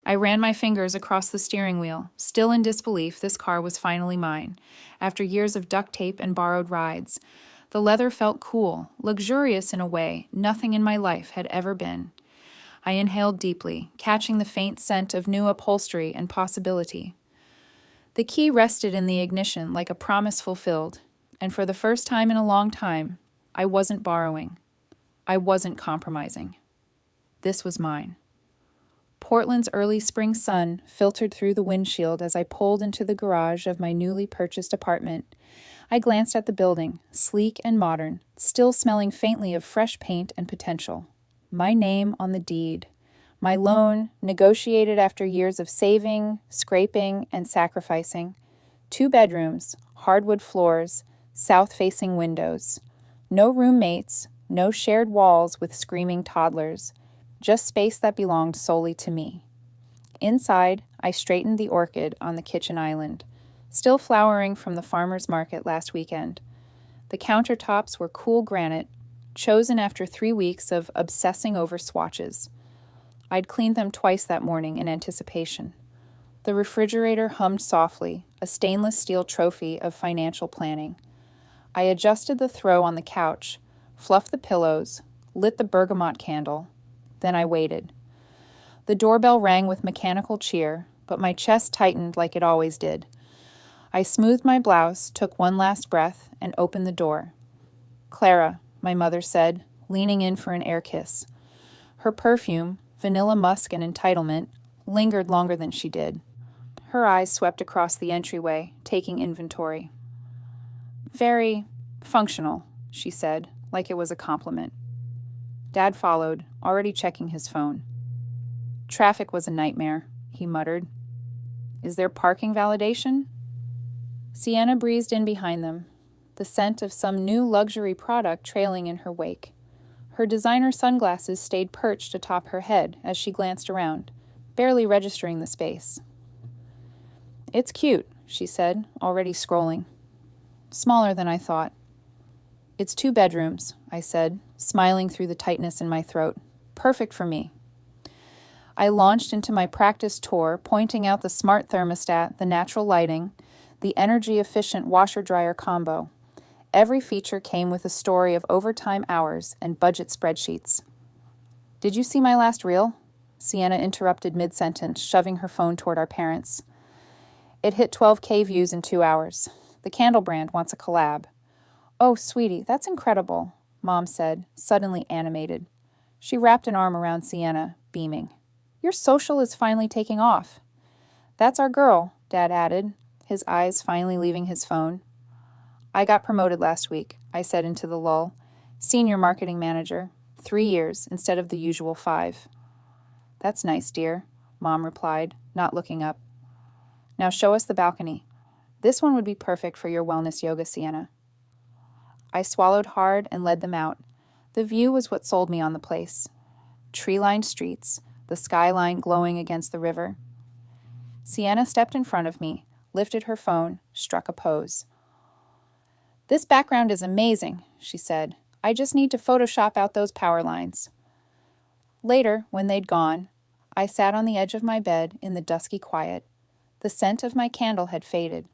I ran my fingers across the steering wheel. Still in disbelief, this car was finally mine, after years of duct tape and borrowed rides. The leather felt cool, luxurious in a way nothing in my life had ever been. I inhaled deeply, catching the faint scent of new upholstery and possibility. The key rested in the ignition like a promise fulfilled, and for the first time in a long time, I wasn't borrowing. I wasn't compromising. This was mine. Portland's early spring sun filtered through the windshield as I pulled into the garage of my newly purchased apartment. I glanced at the building, sleek and modern, still smelling faintly of fresh paint and potential. My name on the deed. My loan, negotiated after years of saving, scraping, and sacrificing. 2 bedrooms, hardwood floors, south-facing windows. No roommates, no shared walls with screaming toddlers. Just space that belonged solely to me. Inside, I straightened the orchid on the kitchen island, still flowering from the farmer's market last weekend. The countertops were cool granite, chosen after 3 weeks of obsessing over swatches. I'd cleaned them twice that morning in anticipation. The refrigerator hummed softly, a stainless steel trophy of financial planning. I adjusted the throw on the couch, fluffed the pillows, lit the bergamot candle. Then I waited. The doorbell rang with mechanical cheer, but my chest tightened like it always did. I smoothed my blouse, took one last breath, and opened the door. "Clara," my mother said, leaning in for an air kiss. Her perfume, vanilla musk and entitlement, lingered longer than she did. Her eyes swept across the entryway, taking inventory. "Very functional," she said, like it was a compliment. Dad followed, already checking his phone. "Traffic was a nightmare," he muttered. "Is there parking validation?" Sienna breezed in behind them, the scent of some new luxury product trailing in her wake. Her designer sunglasses stayed perched atop her head as she glanced around, barely registering the space. "It's cute," she said, already scrolling. "Smaller than I thought." "It's 2 bedrooms," I said, smiling through the tightness in my throat. "Perfect for me." I launched into my practice tour, pointing out the smart thermostat, the natural lighting, the energy-efficient washer-dryer combo. Every feature came with a story of overtime hours and budget spreadsheets. "Did you see my last reel?" Sienna interrupted mid-sentence, shoving her phone toward our parents. "It hit 12K views in 2 hours. The candle brand wants a collab." "Oh, sweetie, that's incredible," Mom said, suddenly animated. She wrapped an arm around Sienna, beaming. "Your social is finally taking off." "That's our girl," Dad added, his eyes finally leaving his phone. "I got promoted last week," I said into the lull. "Senior marketing manager. 3 years instead of the usual 5. "That's nice, dear," Mom replied, not looking up. "Now show us the balcony. This one would be perfect for your wellness yoga, Sienna." I swallowed hard and led them out. The view was what sold me on the place. Tree-lined streets, the skyline glowing against the river. Sienna stepped in front of me, lifted her phone, struck a pose. "This background is amazing," she said. "I just need to Photoshop out those power lines." Later, when they'd gone, I sat on the edge of my bed in the dusky quiet. The scent of my candle had faded.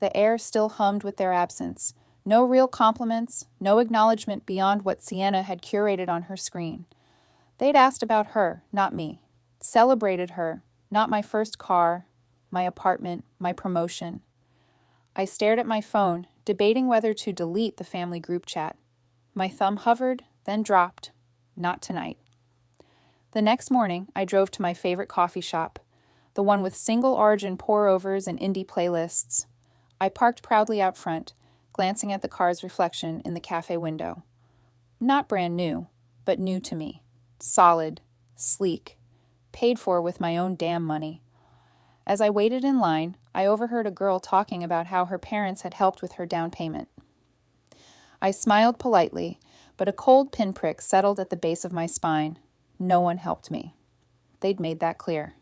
The air still hummed with their absence. No real compliments, no acknowledgement beyond what Sienna had curated on her screen. They'd asked about her, not me. Celebrated her, not my first car, my apartment, my promotion. I stared at my phone, debating whether to delete the family group chat. My thumb hovered, then dropped. Not tonight. The next morning, I drove to my favorite coffee shop, the one with single-origin pour-overs and indie playlists. I parked proudly out front, glancing at the car's reflection in the cafe window. Not brand new, but new to me. Solid, sleek, paid for with my own damn money. As I waited in line, I overheard a girl talking about how her parents had helped with her down payment. I smiled politely, but a cold pinprick settled at the base of my spine. No one helped me. They'd made that clear.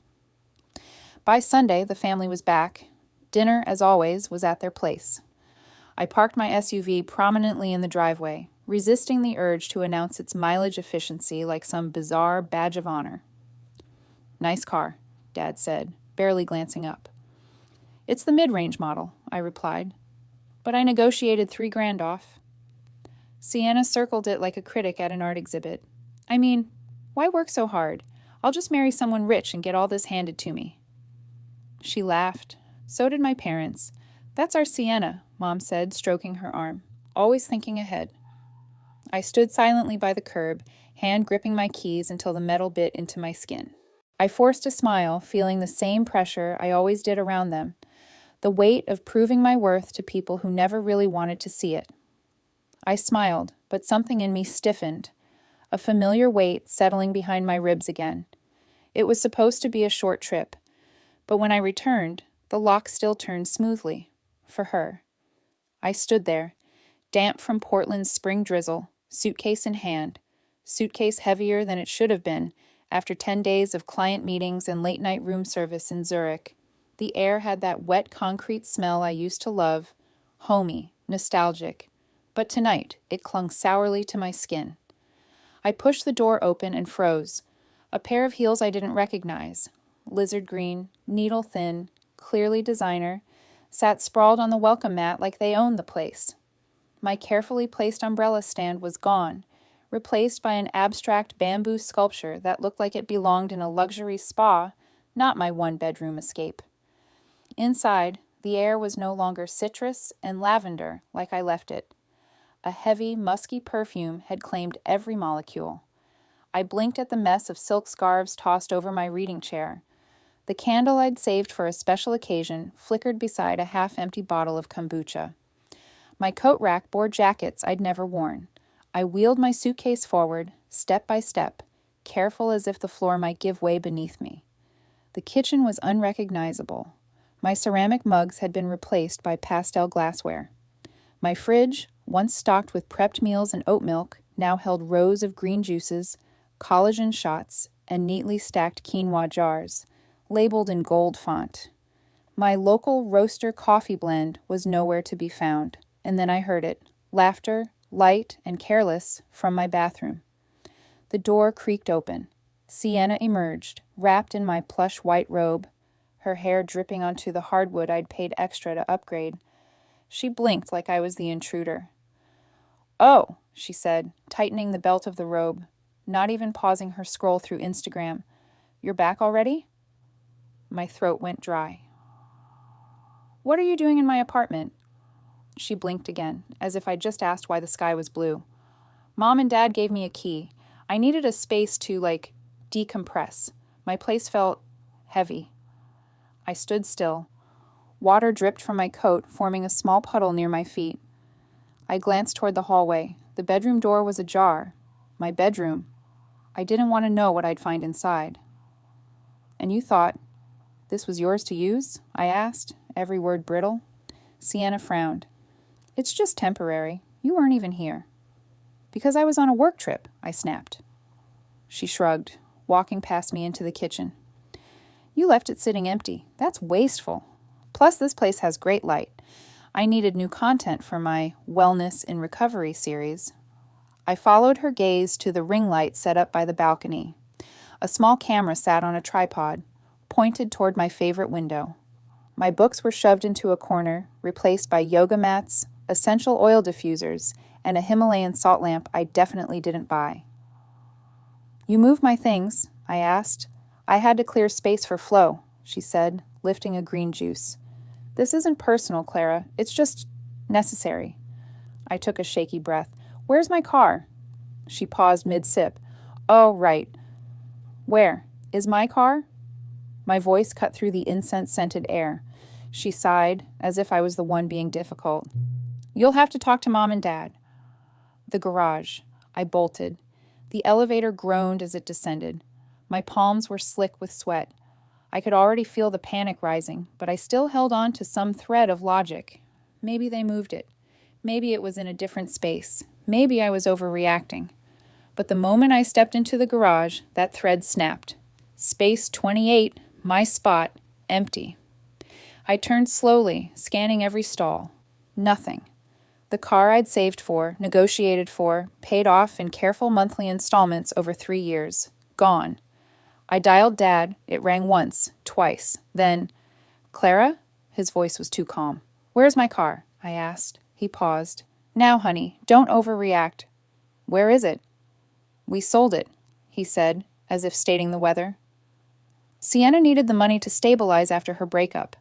By Sunday, the family was back. Dinner, as always, was at their place. I parked my SUV prominently in the driveway, resisting the urge to announce its mileage efficiency like some bizarre badge of honor. "Nice car," Dad said, barely glancing up. It's the mid-range model, I replied. But I negotiated $3,000 off. Sienna circled it like a critic at an art exhibit. I mean, why work so hard? I'll just marry someone rich and get all this handed to me. She laughed. So did my parents. That's our Sienna, Mom said, stroking her arm. Always thinking ahead. I stood silently by the curb, hand gripping my keys until the metal bit into my skin. I forced a smile, feeling the same pressure I always did around them, the weight of proving my worth to people who never really wanted to see it. I smiled, but something in me stiffened, a familiar weight settling behind my ribs again. It was supposed to be a short trip, but when I returned, the lock still turned smoothly, for her. I stood there, damp from Portland's spring drizzle, suitcase in hand, suitcase heavier than it should have been after 10 days of client meetings and late-night room service in Zurich. The air had that wet concrete smell I used to love, homey, nostalgic, but tonight it clung sourly to my skin. I pushed the door open and froze. A pair of heels I didn't recognize, lizard green, needle thin, clearly designer, sat sprawled on the welcome mat like they owned the place. My carefully placed umbrella stand was gone, replaced by an abstract bamboo sculpture that looked like it belonged in a luxury spa, not my one-bedroom escape. Inside, the air was no longer citrus and lavender like I left it. A heavy, musky perfume had claimed every molecule. I blinked at the mess of silk scarves tossed over my reading chair. The candle I'd saved for a special occasion flickered beside a half-empty bottle of kombucha. My coat rack bore jackets I'd never worn. I wheeled my suitcase forward, step by step, careful as if the floor might give way beneath me. The kitchen was unrecognizable. My ceramic mugs had been replaced by pastel glassware. My fridge, once stocked with prepped meals and oat milk, now held rows of green juices, collagen shots, and neatly stacked quinoa jars, labeled in gold font. My local roaster coffee blend was nowhere to be found, and then I heard it, laughter, light and careless, from my bathroom. The door creaked open. Sienna emerged, wrapped in my plush white robe, her hair dripping onto the hardwood I'd paid extra to upgrade. She blinked like I was the intruder. "Oh," she said, tightening the belt of the robe, not even pausing her scroll through Instagram. "You're back already?" My throat went dry. "What are you doing in my apartment?" She blinked again, as if I'd just asked why the sky was blue. "Mom and Dad gave me a key. I needed a space to, decompress. My place felt heavy." I stood still. Water dripped from my coat, forming a small puddle near my feet. I glanced toward the hallway. The bedroom door was ajar. My bedroom. I didn't want to know what I'd find inside. "And you thought this was yours to use?" I asked, every word brittle. Sienna frowned. "It's just temporary. You weren't even here." "Because I was on a work trip," I snapped. She shrugged, walking past me into the kitchen. "You left it sitting empty. That's wasteful. Plus, this place has great light. I needed new content for my Wellness in Recovery series." I followed her gaze to the ring light set up by the balcony. A small camera sat on a tripod, pointed toward my favorite window. My books were shoved into a corner, replaced by yoga mats, essential oil diffusers, and a Himalayan salt lamp I definitely didn't buy. "You moved my things," I asked. "I had to clear space for Flo," she said, lifting a green juice. "This isn't personal, Clara. It's just necessary." I took a shaky breath. "Where's my car?" She paused mid-sip. "Oh, right. Where? Is my car?" My voice cut through the incense-scented air. She sighed, as if I was the one being difficult. "You'll have to talk to Mom and Dad." The garage. I bolted. The elevator groaned as it descended. My palms were slick with sweat. I could already feel the panic rising, but I still held on to some thread of logic. Maybe they moved it. Maybe it was in a different space. Maybe I was overreacting. But the moment I stepped into the garage, that thread snapped. Space 28, my spot, empty. I turned slowly, scanning every stall. Nothing. The car I'd saved for, negotiated for, paid off in careful monthly installments over 3 years. Gone. I dialed Dad. It rang once, twice. Then, Clara? His voice was too calm. Where's my car? I asked. He paused. Now, honey, don't overreact. Where is it? We sold it, he said, as if stating the weather. Sienna needed the money to stabilize after her breakup.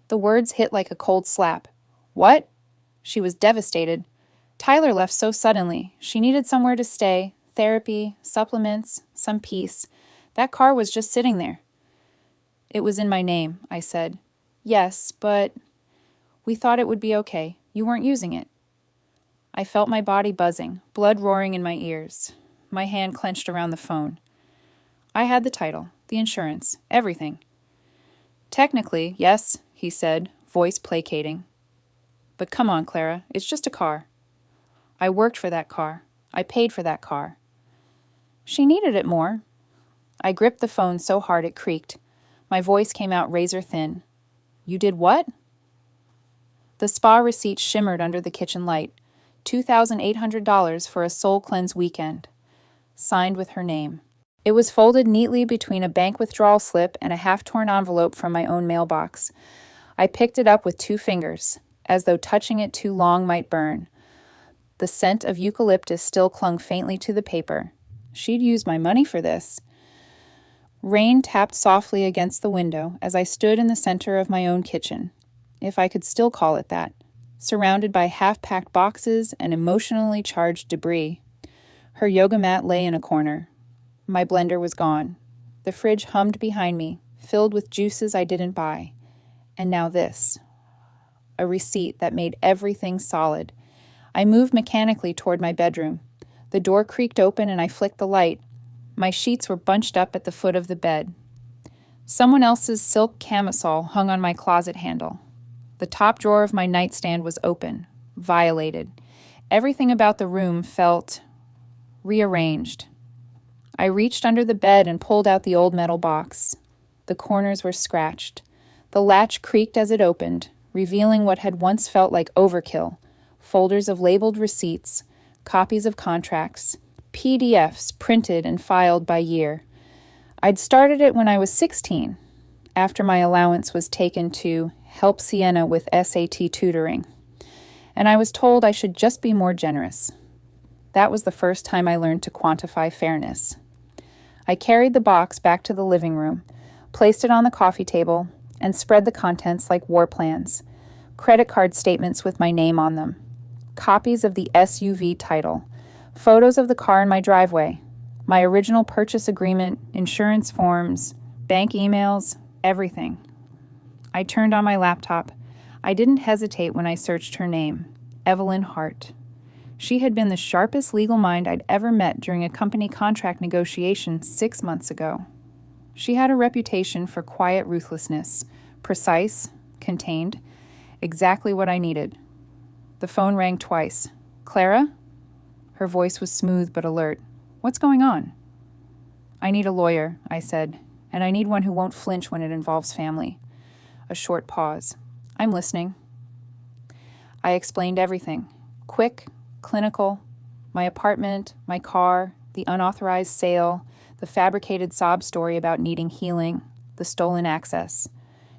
The words hit like a cold slap. What? She was devastated. Tyler left so suddenly. She needed somewhere to stay, therapy, supplements, some peace. That car was just sitting there. It was in my name, I said. Yes, but we thought it would be okay. You weren't using it. I felt my body buzzing, blood roaring in my ears. My hand clenched around the phone. I had the title, the insurance, everything. Technically, yes, he said, voice placating. But come on, Clara, it's just a car. I worked for that car. I paid for that car. She needed it more. I gripped the phone so hard it creaked. My voice came out razor thin. You did what? The spa receipt shimmered under the kitchen light. $2,800 for a soul cleanse weekend. Signed with her name. It was folded neatly between a bank withdrawal slip and a half-torn envelope from my own mailbox. I picked it up with 2 fingers, as though touching it too long might burn. The scent of eucalyptus still clung faintly to the paper. She'd used my money for this. Rain tapped softly against the window as I stood in the center of my own kitchen, if I could still call it that, surrounded by half-packed boxes and emotionally charged debris. Her yoga mat lay in a corner. My blender was gone. The fridge hummed behind me, filled with juices I didn't buy. And now this. A receipt that made everything solid. I moved mechanically toward my bedroom. The door creaked open and I flicked the light. My sheets were bunched up at the foot of the bed. Someone else's silk camisole hung on my closet handle. The top drawer of my nightstand was open, violated. Everything about the room felt rearranged. I reached under the bed and pulled out the old metal box. The corners were scratched. The latch creaked as it opened, revealing what had once felt like overkill. Folders of labeled receipts, copies of contracts, PDFs printed and filed by year. I'd started it when I was 16, after my allowance was taken to help Sienna with SAT tutoring, and I was told I should just be more generous. That was the first time I learned to quantify fairness. I carried the box back to the living room, placed it on the coffee table, and spread the contents like war plans. Credit card statements with my name on them. Copies of the SUV title. Photos of the car in my driveway. My original purchase agreement, insurance forms, bank emails, everything. I turned on my laptop. I didn't hesitate when I searched her name. Evelyn Hart. She had been the sharpest legal mind I'd ever met during a company contract negotiation 6 months ago. She had a reputation for quiet ruthlessness, precise, contained, exactly what I needed. The phone rang twice. Clara? Her voice was smooth but alert. What's going on? I need a lawyer, I said, and I need one who won't flinch when it involves family. A short pause. I'm listening. I explained everything. Quick, clinical, my apartment, my car, the unauthorized sale, the fabricated sob story about needing healing, the stolen access.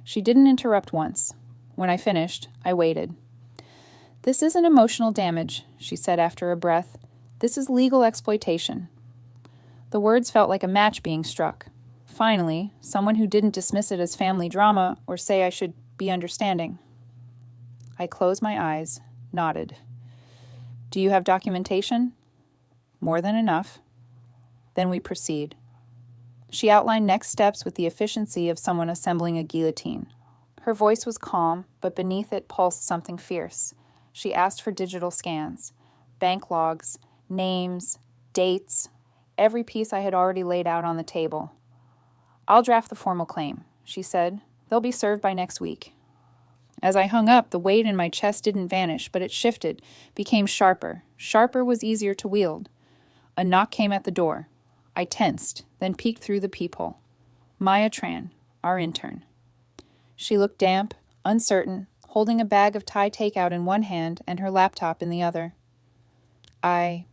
She didn't interrupt once. When I finished, I waited. This isn't emotional damage, she said after a breath. This is legal exploitation. The words felt like a match being struck. Finally, someone who didn't dismiss it as family drama or say I should be understanding. I closed my eyes, nodded. Do you have documentation? More than enough. Then we proceed. She outlined next steps with the efficiency of someone assembling a guillotine. Her voice was calm, but beneath it pulsed something fierce. She asked for digital scans, bank logs, names, dates, every piece I had already laid out on the table. I'll draft the formal claim, she said. They'll be served by next week. As I hung up, the weight in my chest didn't vanish, but it shifted, became sharper. Sharper was easier to wield. A knock came at the door. I tensed, then peeked through the peephole. Maya Tran, our intern. She looked damp, uncertain, holding a bag of Thai takeout in one hand and her laptop in the other. I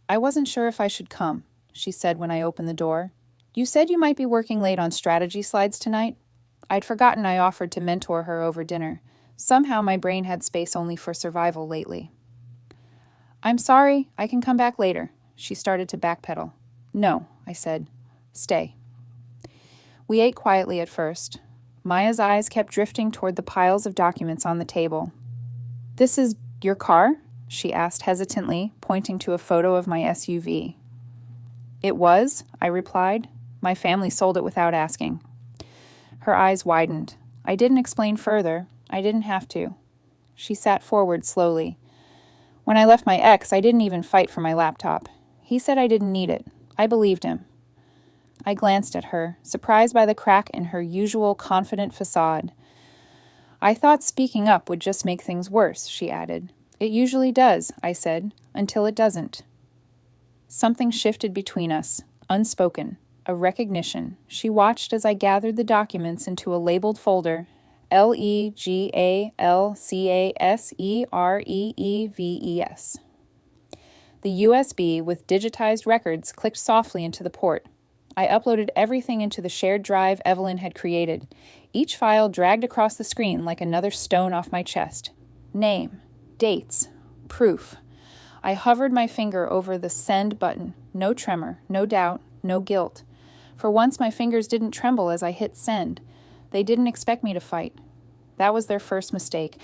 wasn't sure if I should come, she said when I opened the door. You said you might be working late on strategy slides tonight? I'd forgotten I offered to mentor her over dinner. Somehow my brain had space only for survival lately. I'm sorry, I can come back later. She started to backpedal. No, I said. Stay. We ate quietly at first. Maya's eyes kept drifting toward the piles of documents on the table. This is your car? She asked hesitantly, pointing to a photo of my SUV. It was, I replied. My family sold it without asking. Her eyes widened. I didn't explain further. I didn't have to. She sat forward slowly. When I left my ex, I didn't even fight for my laptop. He said I didn't need it. I believed him. I glanced at her, surprised by the crack in her usual confident facade. I thought speaking up would just make things worse, she added. It usually does, I said, until it doesn't. Something shifted between us, unspoken, a recognition. She watched as I gathered the documents into a labeled folder, LEGALCASEREEVES. The USB with digitized records clicked softly into the port. I uploaded everything into the shared drive Evelyn had created. Each file dragged across the screen like another stone off my chest. Name, dates, proof. I hovered my finger over the send button. No tremor, no doubt, no guilt. For once my fingers didn't tremble as I hit send. They didn't expect me to fight. That was their first mistake.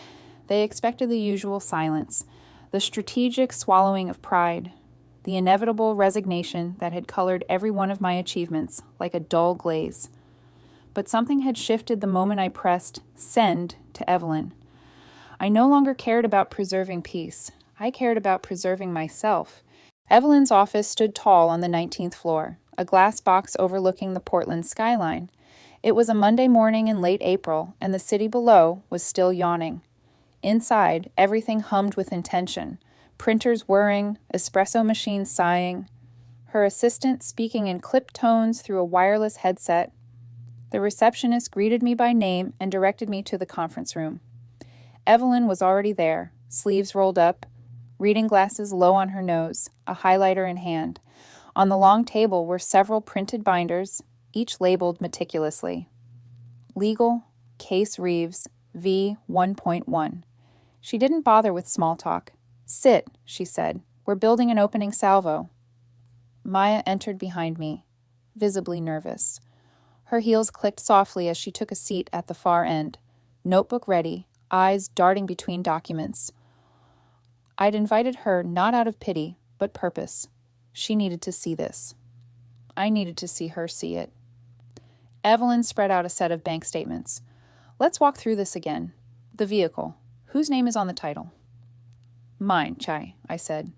They expected the usual silence, the strategic swallowing of pride, the inevitable resignation that had colored every one of my achievements like a dull glaze. But something had shifted the moment I pressed send to Evelyn. I no longer cared about preserving peace. I cared about preserving myself. Evelyn's office stood tall on the 19th floor, a glass box overlooking the Portland skyline. It was a Monday morning in late April, and the city below was still yawning. Inside, everything hummed with intention. Printers whirring, espresso machines sighing, her assistant speaking in clipped tones through a wireless headset. The receptionist greeted me by name and directed me to the conference room. Evelyn was already there, sleeves rolled up, reading glasses low on her nose, a highlighter in hand. On the long table were several printed binders, each labeled meticulously. Legal, Case Reeves, V 1.1. She didn't bother with small talk. Sit, she said. We're building an opening salvo. Maya entered behind me, visibly nervous. Her heels clicked softly as she took a seat at the far end, notebook ready, eyes darting between documents. I'd invited her not out of pity, but purpose. She needed to see this. I needed to see her see it. Evelyn spread out a set of bank statements. Let's walk through this again. The vehicle. Whose name is on the title? Mine, Chai, I said.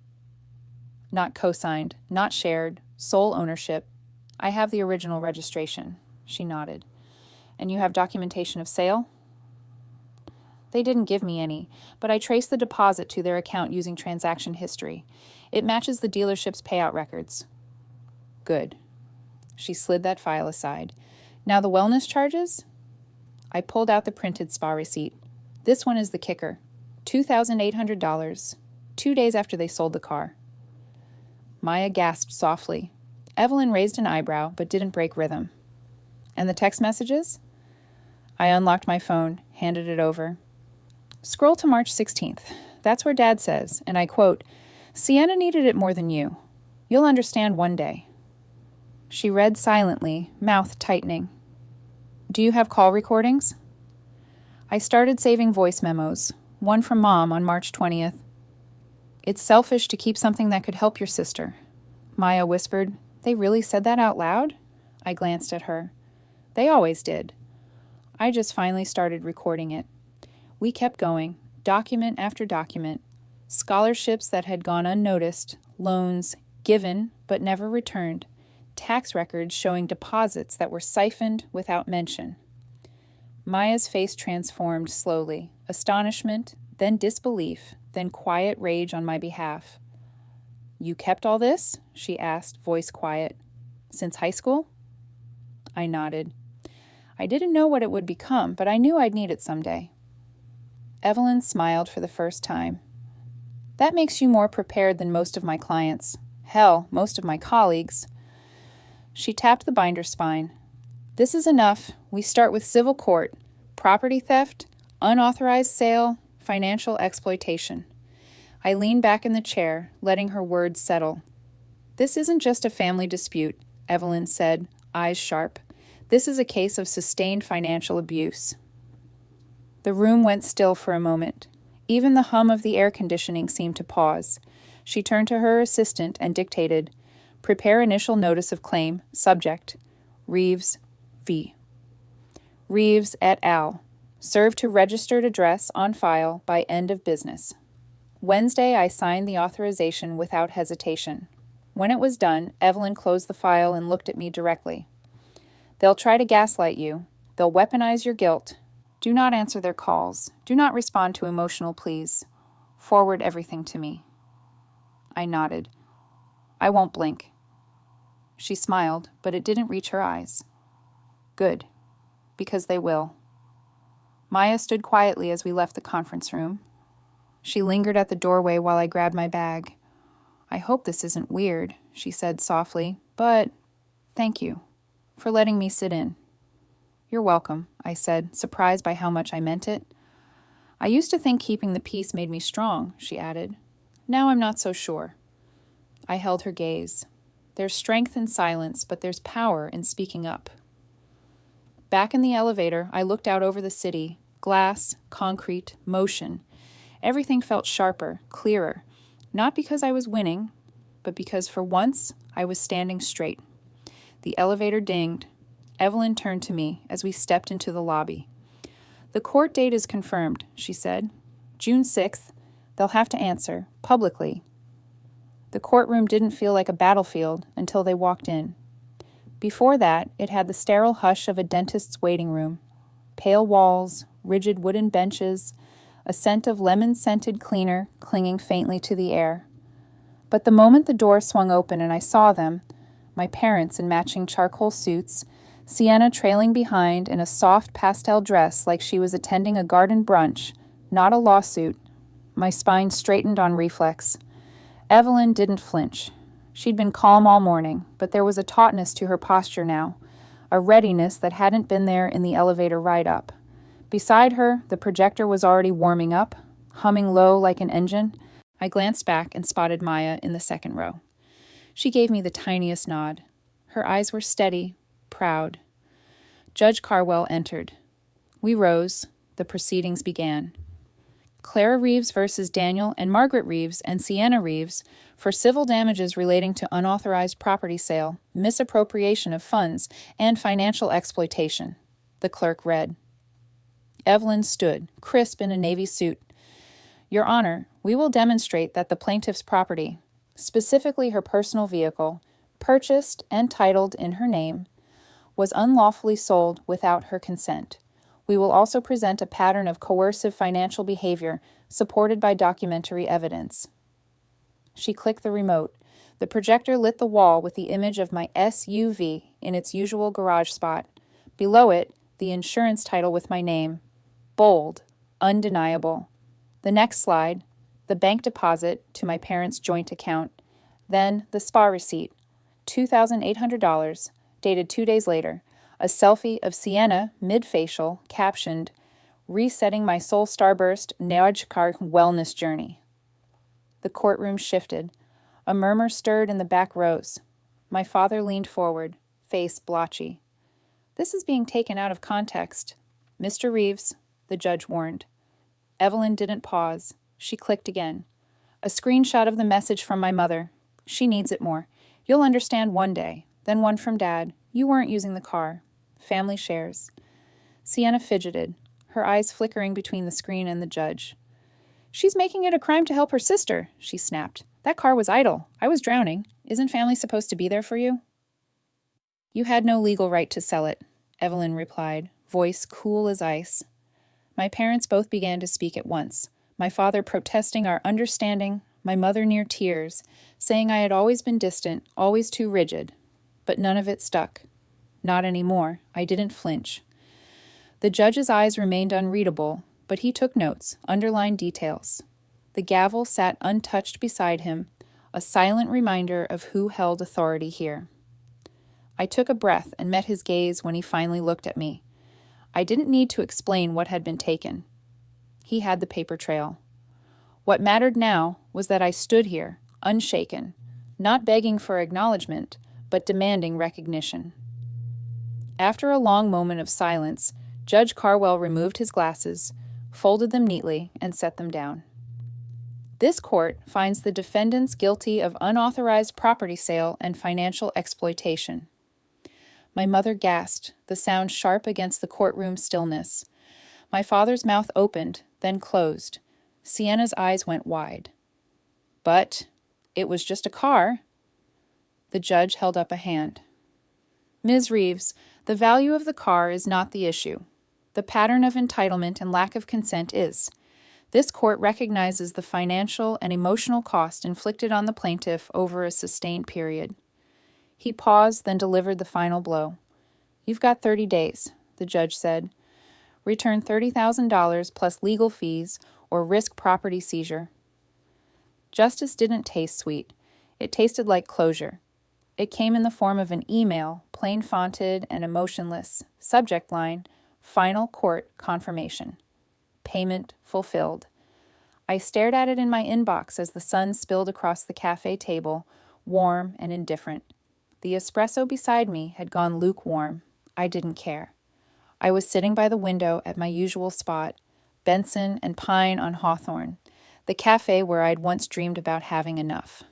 Not co-signed, not shared, sole ownership. I have the original registration. She nodded. And you have documentation of sale? They didn't give me any, but I traced the deposit to their account using transaction history. It matches the dealership's payout records. Good. She slid that file aside. Now the wellness charges? I pulled out the printed spa receipt. This one is the kicker. $2,800, 2 days after they sold the car. Maya gasped softly. Evelyn raised an eyebrow, but didn't break rhythm. And the text messages? I unlocked my phone, handed it over. Scroll to March 16th. That's where Dad says, and I quote, Sienna needed it more than you. You'll understand one day. She read silently, mouth tightening. Do you have call recordings? I started saving voice memos. One from Mom on March 20th. It's selfish to keep something that could help your sister. Maya whispered. They really said that out loud? I glanced at her. They always did. I just finally started recording it. We kept going, document after document. Scholarships that had gone unnoticed, loans given but never returned, tax records showing deposits that were siphoned without mention. Maya's face transformed slowly, astonishment, then disbelief, then quiet rage on my behalf. You kept all this? She asked, voice quiet. Since high school? I nodded. I didn't know what it would become, but I knew I'd need it someday. Evelyn smiled for the first time. That makes you more prepared than most of my clients. Hell, most of my colleagues. She tapped the binder spine. This is enough. We start with civil court, property theft, unauthorized sale, financial exploitation. I leaned back in the chair, letting her words settle. This isn't just a family dispute, Evelyn said, eyes sharp. This is a case of sustained financial abuse. The room went still for a moment. Even the hum of the air conditioning seemed to pause. She turned to her assistant and dictated, "Prepare initial notice of claim, subject, Reeves v. Reeves et al. Serve to registered address on file by end of business." Wednesday, I signed the authorization without hesitation. When it was done, Evelyn closed the file and looked at me directly. "They'll try to gaslight you. They'll weaponize your guilt. Do not answer their calls. Do not respond to emotional pleas. Forward everything to me." I nodded. "I won't blink." She smiled, but it didn't reach her eyes. "Good, because they will." Maya stood quietly as we left the conference room. She lingered at the doorway while I grabbed my bag. "I hope this isn't weird," she said softly, "but thank you for letting me sit in." "You're welcome," I said, surprised by how much I meant it. "I used to think keeping the peace made me strong," she added. "Now I'm not so sure." I held her gaze. There's strength in silence, but there's power in speaking up. Back in the elevator, I looked out over the city. Glass, concrete, motion. Everything felt sharper, clearer. Not because I was winning, but because for once I was standing straight. The elevator dinged. Evelyn turned to me as we stepped into the lobby. "The court date is confirmed," she said. "June 6th. They'll have to answer, publicly." The courtroom didn't feel like a battlefield until they walked in. Before that, it had the sterile hush of a dentist's waiting room. Pale walls, rigid wooden benches, a scent of lemon-scented cleaner clinging faintly to the air. But the moment the door swung open and I saw them, my parents in matching charcoal suits, Sienna trailing behind in a soft pastel dress like she was attending a garden brunch, not a lawsuit, my spine straightened on reflex. Evelyn didn't flinch. She'd been calm all morning, but there was a tautness to her posture now, a readiness that hadn't been there in the elevator ride up. Beside her, the projector was already warming up, humming low like an engine. I glanced back and spotted Maya in the second row. She gave me the tiniest nod. Her eyes were steady, proud. Judge Carwell entered. We rose. The proceedings began. Clara Reeves versus Daniel and Margaret Reeves and Sienna Reeves for civil damages relating to unauthorized property sale, misappropriation of funds, and financial exploitation. The clerk read. Evelyn stood, crisp in a navy suit. "Your Honor, we will demonstrate that the plaintiff's property, specifically her personal vehicle, purchased and titled in her name, was unlawfully sold without her consent. We will also present a pattern of coercive financial behavior supported by documentary evidence." She clicked the remote. The projector lit the wall with the image of my SUV in its usual garage spot. Below it, the insurance title with my name. Bold, undeniable. The next slide, the bank deposit to my parents' joint account. Then the spa receipt, $2,800, dated 2 days later. A selfie of Sienna, mid-facial, captioned, "Resetting my soul starburst Neojkar wellness journey." The courtroom shifted. A murmur stirred in the back rows. My father leaned forward, face blotchy. "This is being taken out of context." "Mr. Reeves," the judge warned. Evelyn didn't pause. She clicked again. "A screenshot of the message from my mother. She needs it more. You'll understand one day. Then one from Dad. You weren't using the car. Family shares." Sienna fidgeted, her eyes flickering between the screen and the judge. "She's making it a crime to help her sister," she snapped. "That car was idle. I was drowning. Isn't family supposed to be there for you?" "You had no legal right to sell it," Evelyn replied, voice cool as ice. My parents both began to speak at once, my father protesting our understanding, my mother near tears, saying I had always been distant, always too rigid. But none of it stuck. Not anymore. I didn't flinch. The judge's eyes remained unreadable, but he took notes, underlined details. The gavel sat untouched beside him, a silent reminder of who held authority here. I took a breath and met his gaze when he finally looked at me. I didn't need to explain what had been taken. He had the paper trail. What mattered now was that I stood here, unshaken, not begging for acknowledgement, but demanding recognition. After a long moment of silence, Judge Carwell removed his glasses, folded them neatly, and set them down. This court finds the defendants guilty of unauthorized property sale and financial exploitation. My mother gasped, the sound sharp against the courtroom stillness. My father's mouth opened, then closed. Sienna's eyes went wide. But it was just a car. The judge held up a hand. Ms. Reeves, the value of the car is not the issue. The pattern of entitlement and lack of consent is. This court recognizes the financial and emotional cost inflicted on the plaintiff over a sustained period. He paused, then delivered the final blow. You've got 30 days, the judge said. Return $30,000 plus legal fees or risk property seizure. Justice didn't taste sweet. It tasted like closure. It came in the form of an email, plain-fonted and emotionless. Subject line, Final Court Confirmation. Payment fulfilled. I stared at it in my inbox as the sun spilled across the cafe table, warm and indifferent. The espresso beside me had gone lukewarm. I didn't care. I was sitting by the window at my usual spot, Benson and Pine on Hawthorne, the cafe where I'd once dreamed about having enough.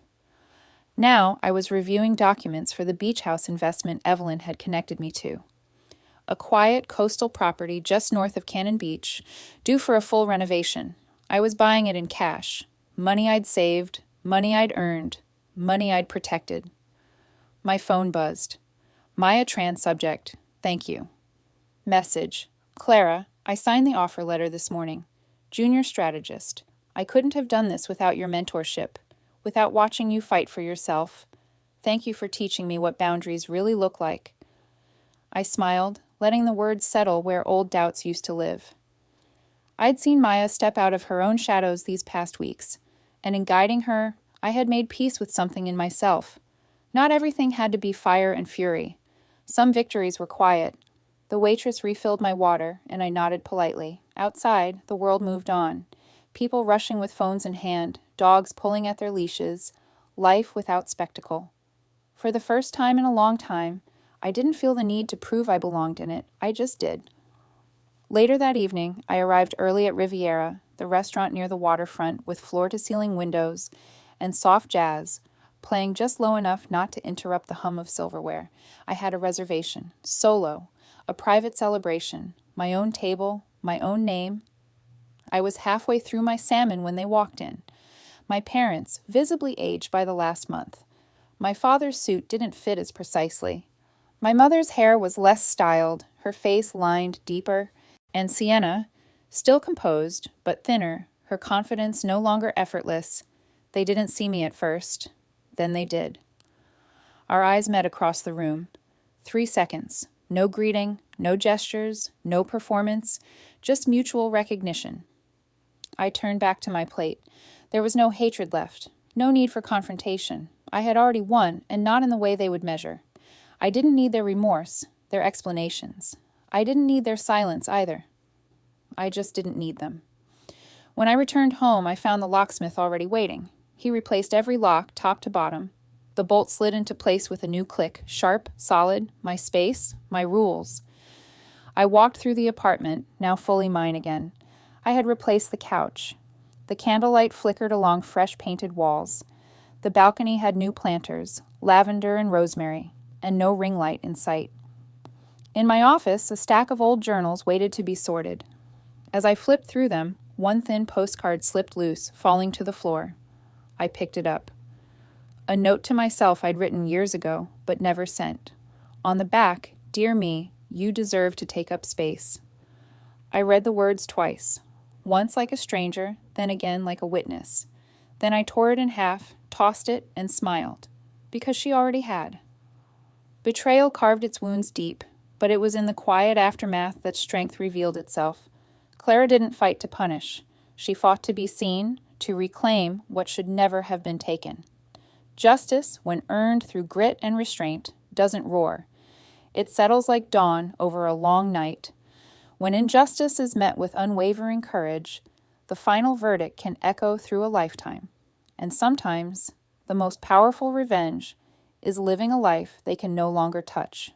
Now I was reviewing documents for the beach house investment Evelyn had connected me to. A quiet coastal property just north of Cannon Beach, due for a full renovation. I was buying it in cash. Money I'd saved, money I'd earned, money I'd protected. My phone buzzed. Maya Tran subject, thank you. Message, Clara, I signed the offer letter this morning. Junior strategist. I couldn't have done this without your mentorship, without watching you fight for yourself. Thank you for teaching me what boundaries really look like. I smiled, letting the words settle where old doubts used to live. I'd seen Maya step out of her own shadows these past weeks, and in guiding her, I had made peace with something in myself. Not everything had to be fire and fury. Some victories were quiet. The waitress refilled my water, and I nodded politely. Outside, the world moved on. People rushing with phones in hand, dogs pulling at their leashes, life without spectacle. For the first time in a long time, I didn't feel the need to prove I belonged in it. I just did. Later that evening, I arrived early at Riviera, the restaurant near the waterfront with floor-to-ceiling windows and soft jazz, playing just low enough not to interrupt the hum of silverware. I had a reservation, solo, a private celebration, my own table, my own name. I was halfway through my salmon when they walked in. My parents, visibly aged by the last month. My father's suit didn't fit as precisely. My mother's hair was less styled, her face lined deeper, and Sienna, still composed, but thinner, her confidence no longer effortless. They didn't see me at first. Then they did. Our eyes met across the room. 3 seconds. No greeting, no gestures, no performance, just mutual recognition. I turned back to my plate. There was no hatred left, no need for confrontation. I had already won, and not in the way they would measure. I didn't need their remorse, their explanations. I didn't need their silence either. I just didn't need them. When I returned home, I found the locksmith already waiting. He replaced every lock, top to bottom. The bolt slid into place with a new click, sharp, solid, my space, my rules. I walked through the apartment, now fully mine again. I had replaced the couch. The candlelight flickered along fresh painted walls. The balcony had new planters, lavender and rosemary, and no ring light in sight. In my office, a stack of old journals waited to be sorted. As I flipped through them, one thin postcard slipped loose, falling to the floor. I picked it up. A note to myself I'd written years ago, but never sent. On the back, "Dear me, you deserve to take up space." I read the words twice, once like a stranger, then again like a witness. Then I tore it in half, tossed it, and smiled, because she already had. Betrayal carved its wounds deep, but it was in the quiet aftermath that strength revealed itself. Clara didn't fight to punish. She fought to be seen, to reclaim what should never have been taken. Justice, when earned through grit and restraint, doesn't roar. It settles like dawn over a long night. When injustice is met with unwavering courage, the final verdict can echo through a lifetime. And sometimes, the most powerful revenge is living a life they can no longer touch.